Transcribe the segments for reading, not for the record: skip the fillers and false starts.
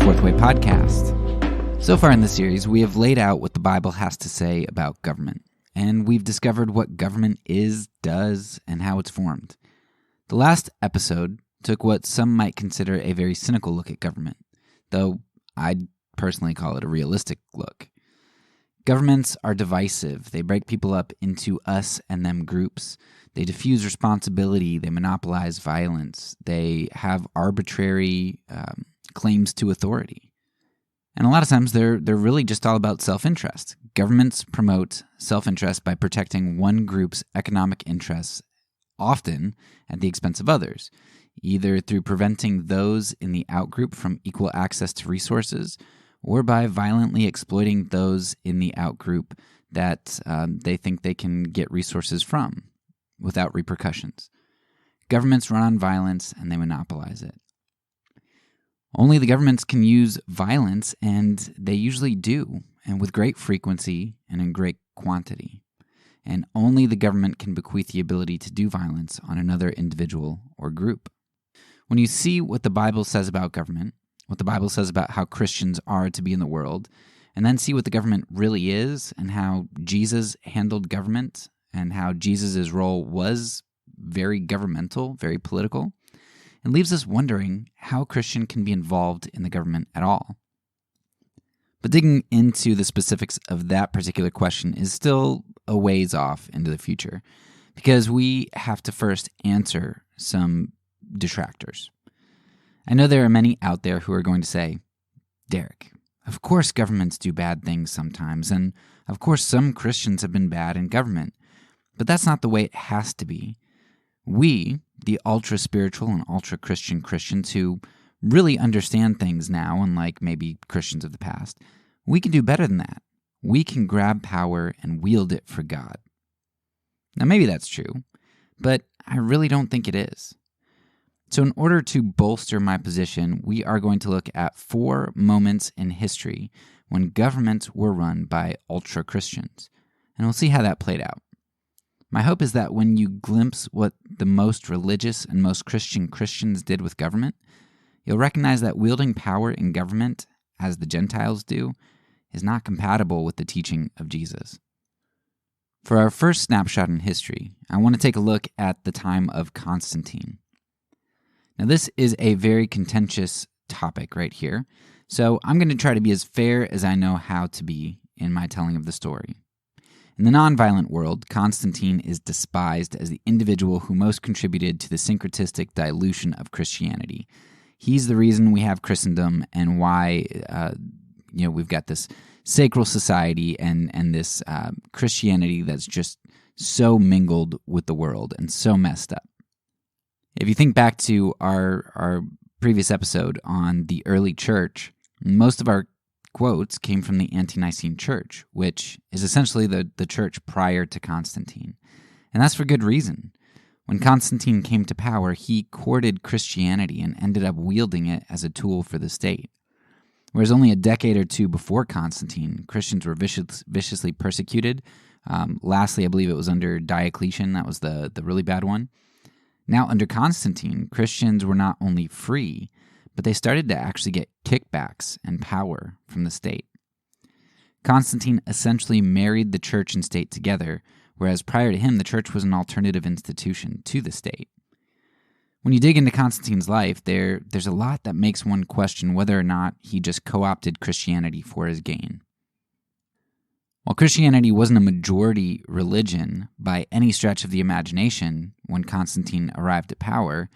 Fourth Way podcast. So far in this series, we have laid out what the Bible has to say about government, and we've discovered what government is, does, and how it's formed. The last episode took what some might consider a very cynical look at government, though I'd personally call it a realistic look. Governments are divisive. They break people up into us and them groups. They diffuse responsibility. They monopolize violence. They have arbitrary claims to authority. And a lot of times they're really just all about self-interest. Governments promote self-interest by protecting one group's economic interests, often at the expense of others, either through preventing those in the outgroup from equal access to resources or by violently exploiting those in the outgroup that they think they can get resources from without repercussions. Governments run on violence and they monopolize it. Only the governments can use violence, and they usually do, and with great frequency and in great quantity. And only the government can bequeath the ability to do violence on another individual or group. When you see what the Bible says about government, what the Bible says about how Christians are to be in the world, and then see what the government really is and how Jesus handled government and how Jesus' role was very governmental, very political, it leaves us wondering how a Christian can be involved in the government at all. But digging into the specifics of that particular question is still a ways off into the future, because we have to first answer some detractors. I know there are many out there who are going to say, Derek, of course governments do bad things sometimes, and of course some Christians have been bad in government, but that's not the way it has to be. We, the ultra-spiritual and ultra-Christian Christians who really understand things now, unlike maybe Christians of the past, we can do better than that. We can grab power and wield it for God. Now maybe that's true, but I really don't think it is. So in order to bolster my position, we are going to look at 4 moments in history when governments were run by ultra-Christians, and we'll see how that played out. My hope is that when you glimpse what the most religious and most Christian Christians did with government, you'll recognize that wielding power in government, as the Gentiles do, is not compatible with the teaching of Jesus. For our first snapshot in history, I want to take a look at the time of Constantine. Now, this is a very contentious topic right here, so I'm going to try to be as fair as I know how to be in my telling of the story. In the nonviolent world, Constantine is despised as the individual who most contributed to the syncretistic dilution of Christianity. He's the reason we have Christendom and why we've got this sacral society and this Christianity that's just so mingled with the world and so messed up. If you think back to our previous episode on the early church, most of our quotes came from the Ante-Nicene Church, which is essentially the church prior to Constantine. And that's for good reason. When Constantine came to power, he courted Christianity and ended up wielding it as a tool for the state. Whereas only a decade or two before Constantine, Christians were viciously persecuted. Lastly, I believe it was under Diocletian. That was the really bad one. Now, under Constantine, Christians were not only free, but they started to actually get kickbacks and power from the state. Constantine essentially married the church and state together, whereas prior to him, the church was an alternative institution to the state. When you dig into Constantine's life, there's a lot that makes one question whether or not he just co-opted Christianity for his gain. While Christianity wasn't a majority religion by any stretch of the imagination when Constantine arrived at power,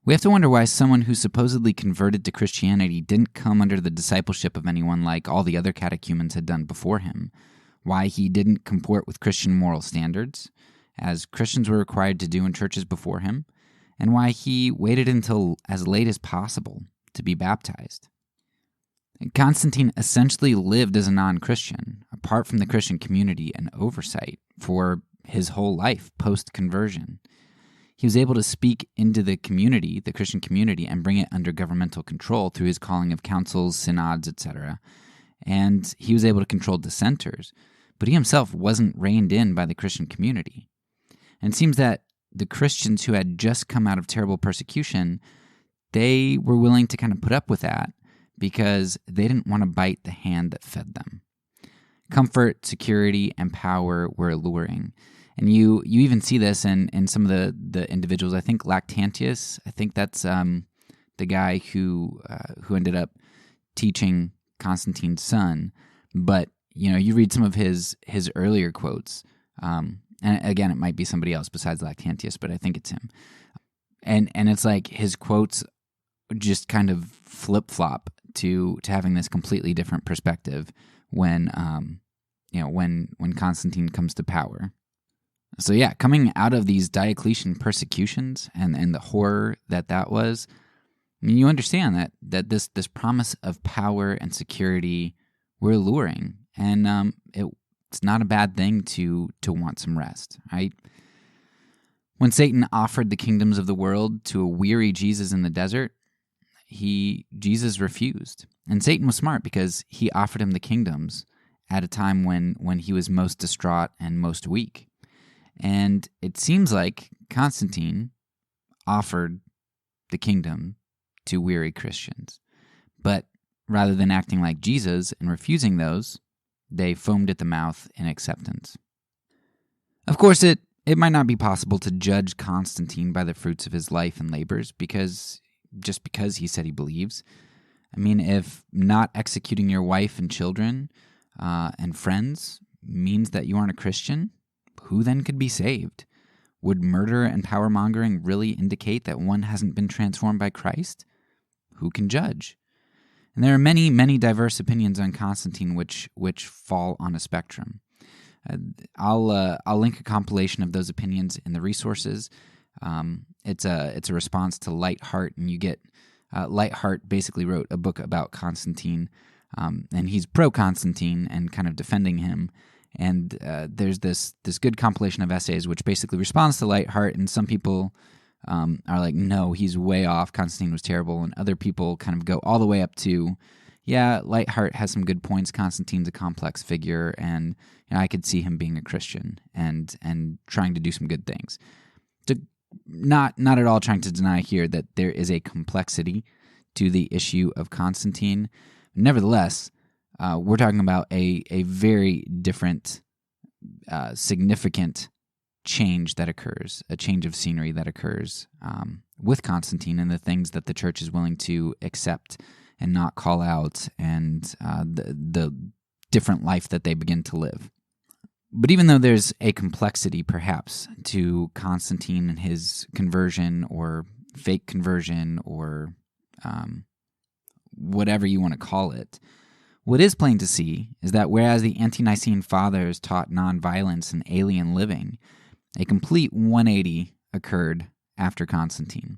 we have to wonder why someone who supposedly converted to Christianity didn't come under the discipleship of anyone like all the other catechumens had done before him, why he didn't comport with Christian moral standards, as Christians were required to do in churches before him, and why he waited until as late as possible to be baptized. Constantine essentially lived as a non-Christian, apart from the Christian community and oversight, for his whole life post-conversion. He was able to speak into the community, the Christian community, and bring it under governmental control through his calling of councils, synods, etc. And he was able to control dissenters, but he himself wasn't reined in by the Christian community. And it seems that the Christians who had just come out of terrible persecution, they were willing to kind of put up with that because they didn't want to bite the hand that fed them. Comfort, security, and power were alluring. And you even see this in some of the individuals. I think Lactantius, I think that's the guy who ended up teaching Constantine's son. But you read some of his earlier quotes, and again, it might be somebody else besides Lactantius, but I think it's him. And it's like his quotes just kind of flip-flop to having this completely different perspective when Constantine comes to power. So yeah, coming out of these Diocletian persecutions and the horror that was, I mean, you understand that this promise of power and security were alluring, and it's not a bad thing to want some rest, right? When Satan offered the kingdoms of the world to a weary Jesus in the desert, Jesus refused. And Satan was smart because he offered him the kingdoms at a time when he was most distraught and most weak. And it seems like Constantine offered the kingdom to weary Christians. But rather than acting like Jesus and refusing those, they foamed at the mouth in acceptance. Of course, it might not be possible to judge Constantine by the fruits of his life and labors because he said he believes. I mean, if not executing your wife and children and friends means that you aren't a Christian, who then could be saved? Would murder and power-mongering really indicate that one hasn't been transformed by Christ? Who can judge? And there are many, many diverse opinions on Constantine which fall on a spectrum. I'll link a compilation of those opinions in the resources. It's a response to Lightheart, and you get Lightheart basically wrote a book about Constantine, and he's pro-Constantine and kind of defending him. And there's this good compilation of essays which basically responds to Lightheart, and some people are like, no, he's way off, Constantine was terrible, and other people kind of go all the way up to, yeah, Lightheart has some good points, Constantine's a complex figure, and I could see him being a Christian and trying to do some good things. Not at all trying to deny here that there is a complexity to the issue of Constantine. Nevertheless, we're talking about a very different, significant change that occurs, a change of scenery that occurs with Constantine and the things that the church is willing to accept and not call out, and the different life that they begin to live. But even though there's a complexity, perhaps, to Constantine and his conversion or fake conversion or whatever you want to call it, what is plain to see is that whereas the ante-Nicene fathers taught nonviolence and alien living, a complete 180 occurred after Constantine.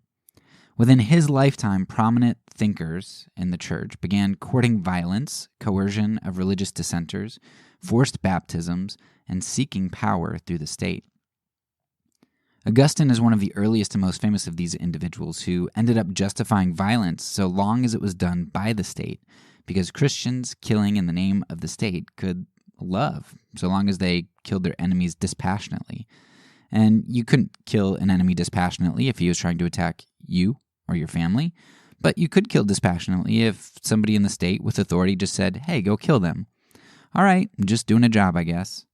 Within his lifetime, prominent thinkers in the church began courting violence, coercion of religious dissenters, forced baptisms, and seeking power through the state. Augustine is one of the earliest and most famous of these individuals who ended up justifying violence so long as it was done by the state, because Christians killing in the name of the state could love, so long as they killed their enemies dispassionately. And you couldn't kill an enemy dispassionately if he was trying to attack you or your family, but you could kill dispassionately if somebody in the state with authority just said, hey, go kill them. All right, I'm just doing a job, I guess.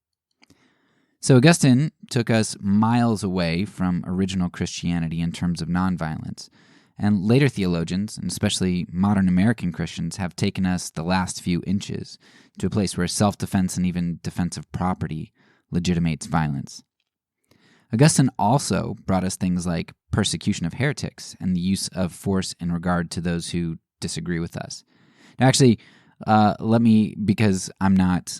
So Augustine took us miles away from original Christianity in terms of nonviolence, and later theologians, and especially modern American Christians, have taken us the last few inches to a place where self-defense and even defense of property legitimates violence. Augustine also brought us things like persecution of heretics and the use of force in regard to those who disagree with us. Now, actually, let me, because I'm not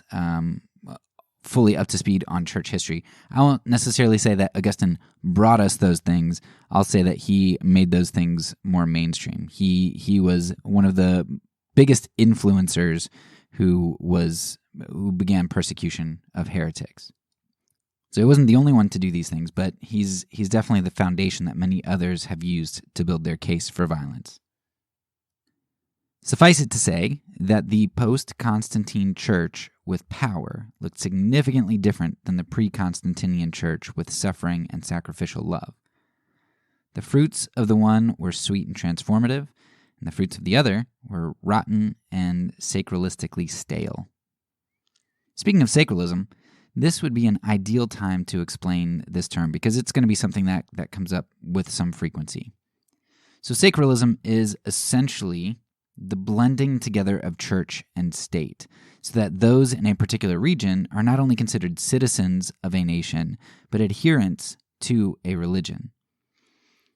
fully up to speed on church history, I won't necessarily say that Augustine brought us those things. I'll say that he made those things more mainstream. He was one of the biggest influencers who began persecution of heretics. So he wasn't the only one to do these things, but he's definitely the foundation that many others have used to build their case for violence. Suffice it to say that the post-Constantine church with power looked significantly different than the pre-Constantinian church with suffering and sacrificial love. The fruits of the one were sweet and transformative, and the fruits of the other were rotten and sacralistically stale. Speaking of sacralism, this would be an ideal time to explain this term because it's going to be something that comes up with some frequency. So sacralism is essentially the blending together of church and state, so that those in a particular region are not only considered citizens of a nation, but adherents to a religion.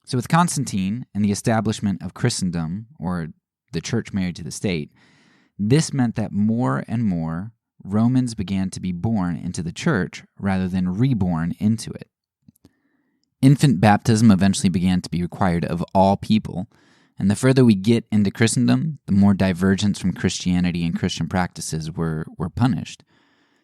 So with Constantine and the establishment of Christendom, or the church married to the state, this meant that more and more Romans began to be born into the church rather than reborn into it. Infant baptism eventually began to be required of all people, and the further we get into Christendom, the more divergence from Christianity and Christian practices were punished.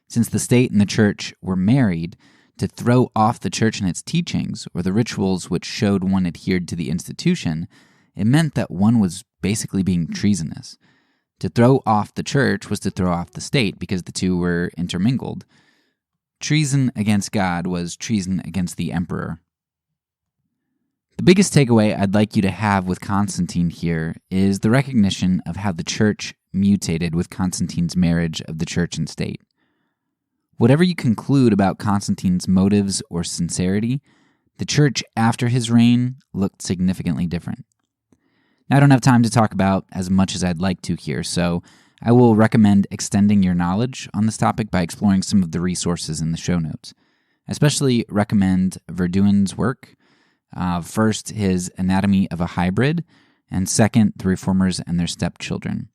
Since the state and the church were married, to throw off the church and its teachings, or the rituals which showed one adhered to the institution, it meant that one was basically being treasonous. To throw off the church was to throw off the state because the two were intermingled. Treason against God was treason against the emperor. The biggest takeaway I'd like you to have with Constantine here is the recognition of how the church mutated with Constantine's marriage of the church and state. Whatever you conclude about Constantine's motives or sincerity, the church after his reign looked significantly different. Now, I don't have time to talk about as much as I'd like to here, so I will recommend extending your knowledge on this topic by exploring some of the resources in the show notes. I especially recommend Verduin's work, first his Anatomy of a Hybrid, and second, The Reformers and Their Stepchildren.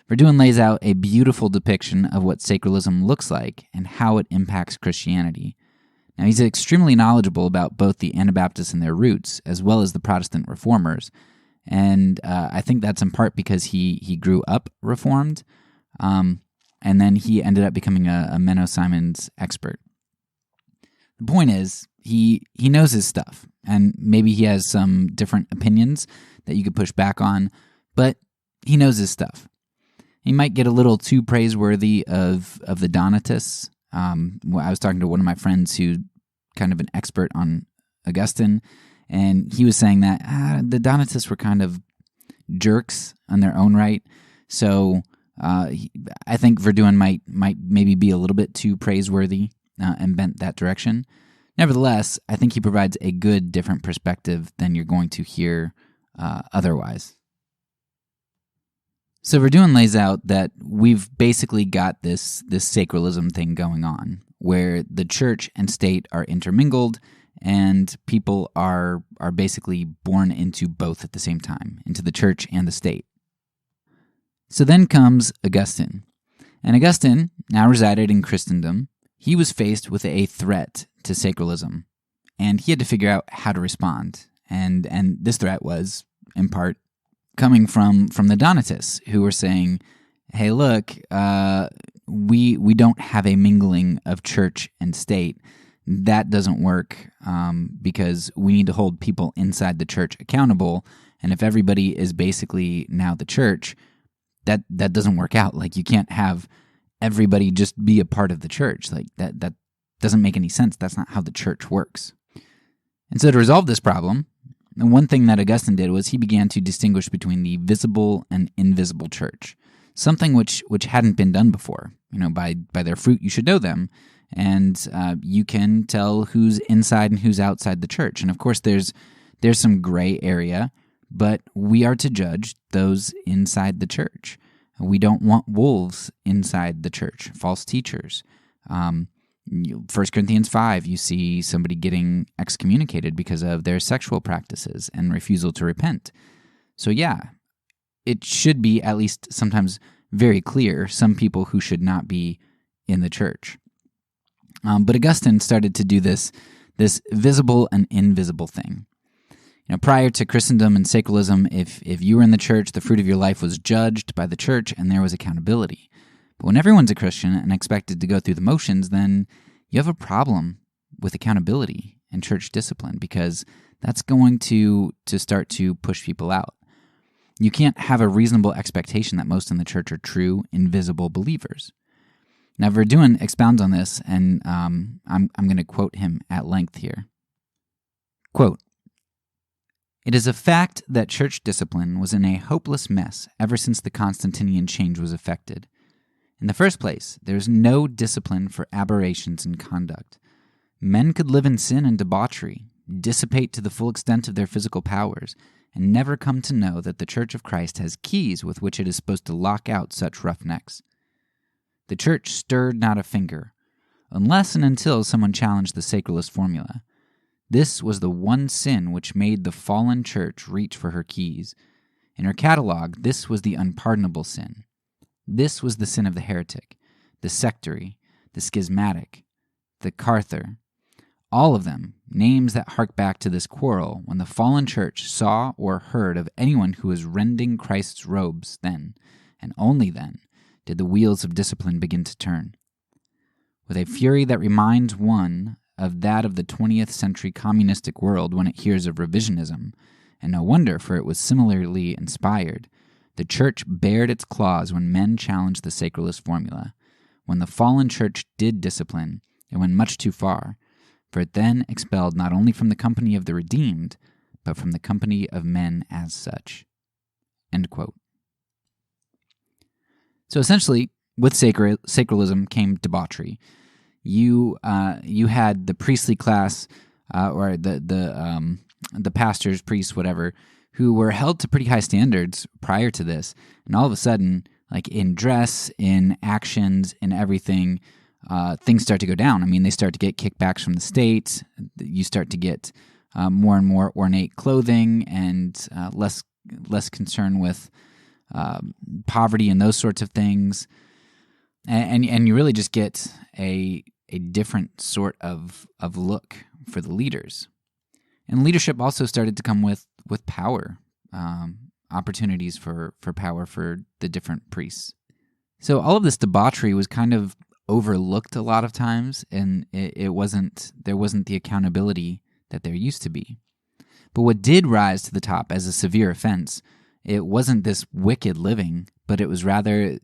Verduin lays out a beautiful depiction of what sacralism looks like and how it impacts Christianity. Now, he's extremely knowledgeable about both the Anabaptists and their roots, as well as the Protestant reformers, and I think that's in part because he grew up Reformed, and then he ended up becoming a Menno Simons expert. The point is, he knows his stuff, and maybe he has some different opinions that you could push back on, but he knows his stuff. He might get a little too praiseworthy of the Donatists. I was talking to one of my friends who's kind of an expert on Augustine, and he was saying that the Donatists were kind of jerks on their own right. So I think Verduin might maybe be a little bit too praiseworthy and bent that direction. Nevertheless, I think he provides a good, different perspective than you're going to hear otherwise. So Verduin lays out that we've basically got this sacralism thing going on, where the church and state are intermingled, and people are basically born into both at the same time, into the church and the state. So then comes Augustine. And Augustine now resided in Christendom. He was faced with a threat to sacralism, and he had to figure out how to respond. And this threat was, in part, coming from the Donatists, who were saying, hey, look, we don't have a mingling of church and state. That doesn't work because we need to hold people inside the church accountable. And if everybody is basically now the church, that doesn't work out. Like, you can't have everybody just be a part of the church. Like, that doesn't make any sense. That's not how the church works. And so to resolve this problem, and one thing that Augustine did was he began to distinguish between the visible and invisible church, something which hadn't been done before. By their fruit you should know them, and you can tell who's inside and who's outside the church. And of course, there's some gray area, but we are to judge those inside the church. We don't want wolves inside the church, false teachers. 1 Corinthians 5, you see somebody getting excommunicated because of their sexual practices and refusal to repent. So yeah, it should be at least sometimes very clear some people who should not be in the church. But Augustine started to do this visible and invisible thing. Prior to Christendom and sacralism, if you were in the church, the fruit of your life was judged by the church and there was accountability. But when everyone's a Christian and expected to go through the motions, then you have a problem with accountability and church discipline, because that's going to start to push people out. You can't have a reasonable expectation that most in the church are true, invisible believers. Now, Verduin expounds on this, and I'm going to quote him at length here. Quote, It is a fact that church discipline was in a hopeless mess ever since the Constantinian change was effected. In the first place, there is no discipline for aberrations in conduct. Men could live in sin and debauchery, dissipate to the full extent of their physical powers, and never come to know that the Church of Christ has keys with which it is supposed to lock out such roughnecks. The Church stirred not a finger, unless and until someone challenged the sacralist formula. This was the one sin which made the fallen church reach for her keys. In her catalog, this was the unpardonable sin. This was the sin of the heretic, the sectary, the schismatic, the Carther. All of them, names that hark back to this quarrel when the fallen church saw or heard of anyone who was rending Christ's robes. Then, and only then, did the wheels of discipline begin to turn. With a fury that reminds one of that of the 20th century communistic world when it hears of revisionism, and no wonder, for it was similarly inspired, the church bared its claws when men challenged the sacralist formula. When the fallen church did discipline, it went much too far, for it then expelled not only from the company of the redeemed, but from the company of men as such. End quote. So essentially, with sacralism came debauchery. You had the priestly class, or the pastors, priests, whatever, who were held to pretty high standards prior to this, and all of a sudden, like in dress, in actions, in everything, things start to go down. I mean, they start to get kickbacks from the state. You start to get more and more ornate clothing and less concern with poverty and those sorts of things, and you really just get a different sort of look for the leaders. And leadership also started to come with power, opportunities for power for the different priests. So all of this debauchery was kind of overlooked a lot of times, and there wasn't the accountability that there used to be. But what did rise to the top as a severe offense, it wasn't this wicked living, but it was rather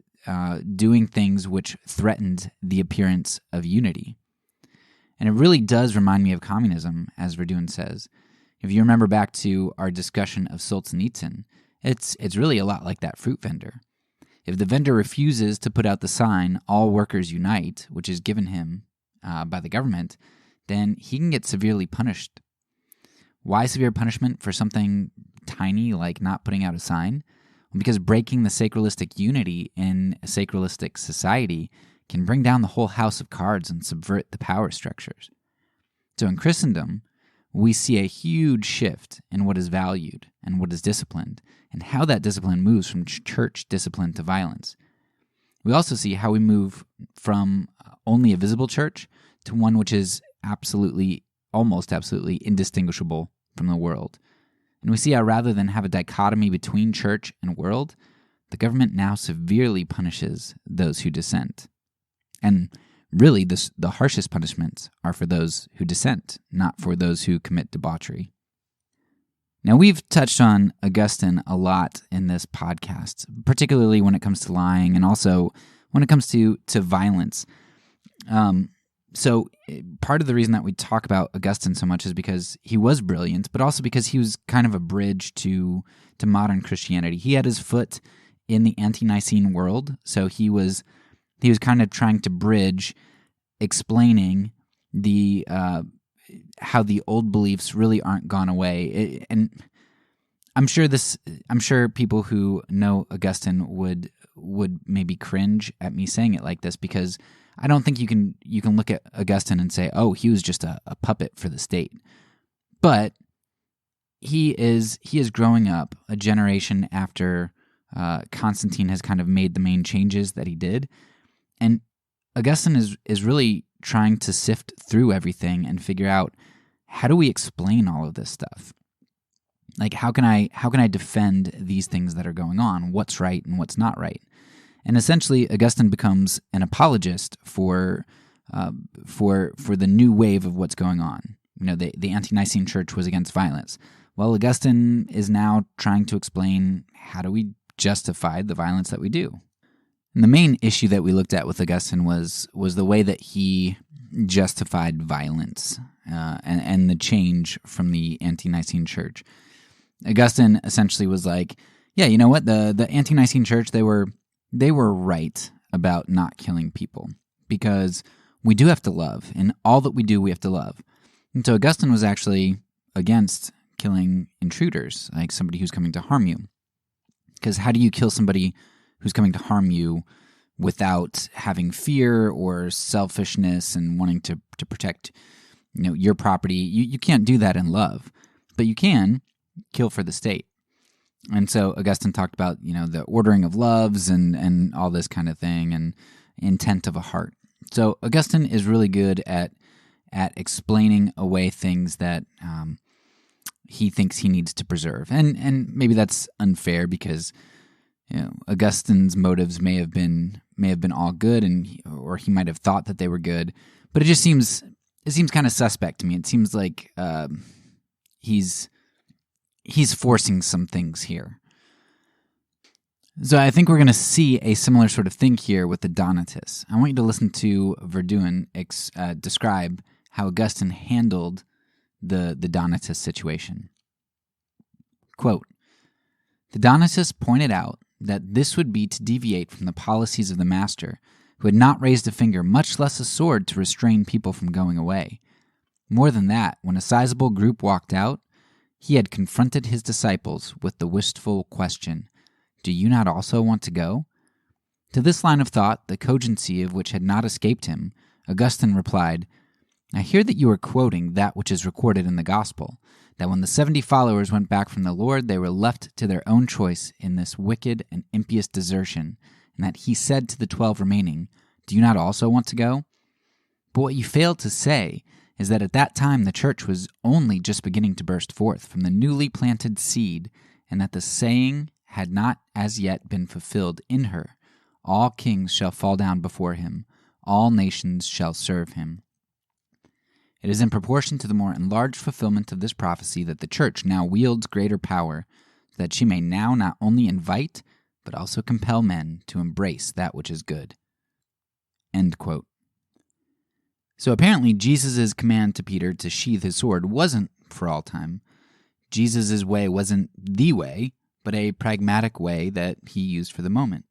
doing things which threatened the appearance of unity. And it really does remind me of communism, as Verdun says. If you remember back to our discussion of Solzhenitsyn, it's really a lot like that fruit vendor. If the vendor refuses to put out the sign, "All workers unite," which is given him by the government, then he can get severely punished. Why severe punishment for something tiny like not putting out a sign? Because breaking the sacralistic unity in a sacralistic society can bring down the whole house of cards and subvert the power structures. So in Christendom, we see a huge shift in what is valued and what is disciplined, and how that discipline moves from church discipline to violence. We also see how we move from only a visible church to one which is almost absolutely indistinguishable from the world. And we see how rather than have a dichotomy between church and world, the government now severely punishes those who dissent. And really, the harshest punishments are for those who dissent, not for those who commit debauchery. Now, we've touched on Augustine a lot in this podcast, particularly when it comes to lying and also when it comes to violence. So part of the reason that we talk about Augustine so much is because he was brilliant, but also because he was kind of a bridge to modern Christianity. He had his foot in the ante-Nicene world, so he was kind of trying to bridge, explaining the how the old beliefs really aren't gone away. And I'm sure people who know Augustine would maybe cringe at me saying it like this, because I don't think you can look at Augustine and say, oh, he was just a puppet for the state. But he is growing up a generation after Constantine has kind of made the main changes that he did. And Augustine is really trying to sift through everything and figure out, how do we explain all of this stuff? Like, how can I defend these things that are going on? What's right and what's not right? And essentially, Augustine becomes an apologist for the new wave of what's going on. You know, the ante-Nicene church was against violence. Well, Augustine is now trying to explain, how do we justify the violence that we do? And the main issue that we looked at with Augustine was the way that he justified violence and the change from the ante-Nicene church. Augustine essentially was like, yeah, you know what? The Ante-Nicene Church, they were right about not killing people, because we do have to love. In all that we do, we have to love. And so Augustine was actually against killing intruders, like somebody who's coming to harm you. Because how do you kill somebody who's coming to harm you without having fear or selfishness and wanting to protect, your property? You can't do that in love, but you can kill for the state. And so Augustine talked about, the ordering of loves and all this kind of thing and intent of a heart. So Augustine is really good at explaining away things that he thinks he needs to preserve. And maybe that's unfair because Augustine's motives may have been all good, or he might have thought that they were good, but it seems kind of suspect to me. It seems like he's forcing some things here. So I think we're going to see a similar sort of thing here with the Donatists. I want you to listen to Verduin describe how Augustine handled the Donatist situation. Quote, "The Donatists pointed out that this would be to deviate from the policies of the master, who had not raised a finger, much less a sword, to restrain people from going away. More than that, when a sizable group walked out, he had confronted his disciples with the wistful question, 'Do you not also want to go?' To this line of thought, the cogency of which had not escaped him, Augustine replied, 'I hear that you are quoting that which is recorded in the Gospel, that when the 70 followers went back from the Lord, they were left to their own choice in this wicked and impious desertion, and that he said to the 12 remaining, "Do you not also want to go?" But what you fail to say is that at that time the church was only just beginning to burst forth from the newly planted seed, and that the saying had not as yet been fulfilled in her, 'All kings shall fall down before him, all nations shall serve him.' It is in proportion to the more enlarged fulfillment of this prophecy that the church now wields greater power, so that she may now not only invite, but also compel men to embrace that which is good." End quote. So apparently Jesus' command to Peter to sheathe his sword wasn't for all time. Jesus' way wasn't the way, but a pragmatic way that he used for the moment.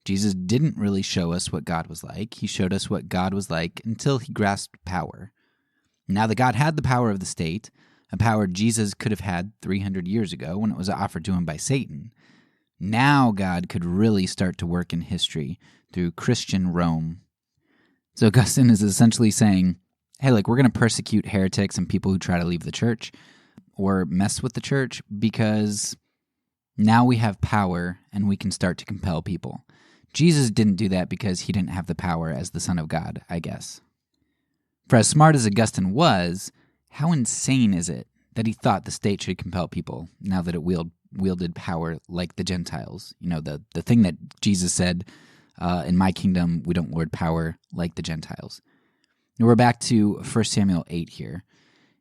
Jesus didn't really show us what God was like. He showed us what God was like until he grasped power. Now that God had the power of the state, a power Jesus could have had 300 years ago when it was offered to him by Satan, now God could really start to work in history through Christian Rome. So Augustine is essentially saying, hey, we're going to persecute heretics and people who try to leave the church or mess with the church because now we have power and we can start to compel people. Jesus didn't do that because he didn't have the power as the Son of God, I guess. For as smart as Augustine was, how insane is it that he thought the state should compel people now that it wielded power like the Gentiles? The thing that Jesus said, in my kingdom, we don't lord power like the Gentiles. Now we're back to 1 Samuel 8 here.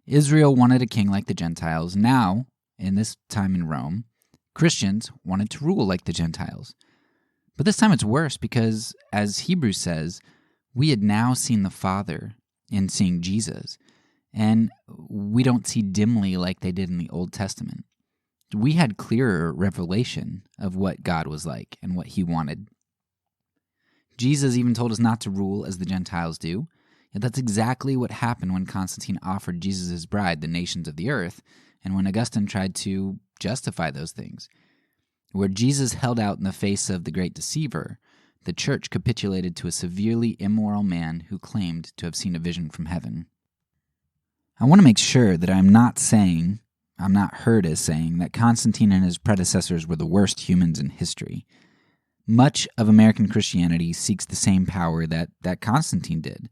Israel wanted a king like the Gentiles. Now, in this time in Rome, Christians wanted to rule like the Gentiles. But this time it's worse because, as Hebrews says, we had now seen the Father in seeing Jesus, and we don't see dimly like they did in the Old Testament. We had clearer revelation of what God was like and what he wanted. Jesus even told us not to rule as the Gentiles do, yet that's exactly what happened when Constantine offered Jesus' bride the nations of the earth, and when Augustine tried to justify those things. Where Jesus held out in the face of the great deceiver, the church capitulated to a severely immoral man who claimed to have seen a vision from heaven. I want to make sure that I'm not heard as saying that Constantine and his predecessors were the worst humans in history. Much of American Christianity seeks the same power that Constantine did,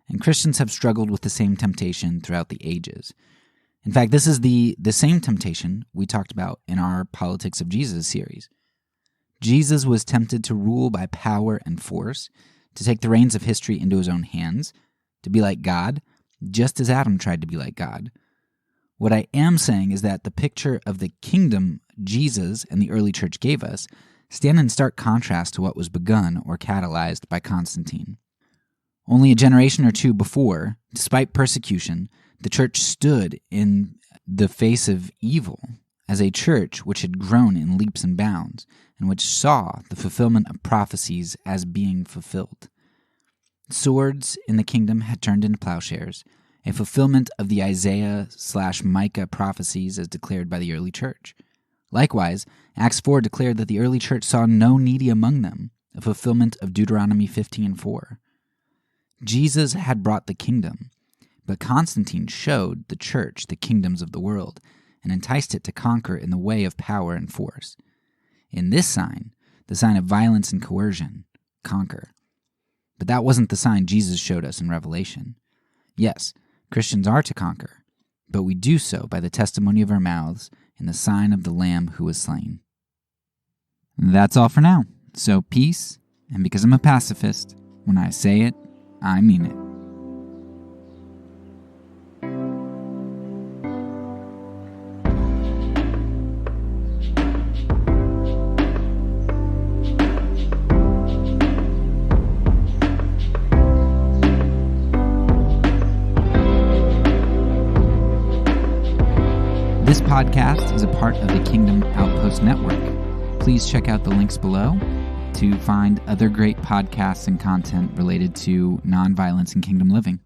and Christians have struggled with the same temptation throughout the ages. In fact, this is the same temptation we talked about in our Politics of Jesus series. Jesus was tempted to rule by power and force, to take the reins of history into his own hands, to be like God, just as Adam tried to be like God. What I am saying is that the picture of the kingdom Jesus and the early church gave us stand in stark contrast to what was begun or catalyzed by Constantine. Only a generation or two before, despite persecution, the church stood in the face of evil as a church which had grown in leaps and bounds, and which saw the fulfillment of prophecies as being fulfilled. Swords in the kingdom had turned into plowshares, a fulfillment of the Isaiah/Micah prophecies as declared by the early church. Likewise, Acts 4 declared that the early church saw no needy among them, a fulfillment of Deuteronomy 15:4. Jesus had brought the kingdom, but Constantine showed the church the kingdoms of the world and enticed it to conquer in the way of power and force. In this sign, the sign of violence and coercion, conquer. But that wasn't the sign Jesus showed us in Revelation. Yes, Christians are to conquer, but we do so by the testimony of our mouths and the sign of the Lamb who was slain. That's all for now. So peace, and because I'm a pacifist, when I say it, I mean it. This podcast is a part of the Kingdom Outpost Network. Please check out the links below to find other great podcasts and content related to nonviolence and kingdom living.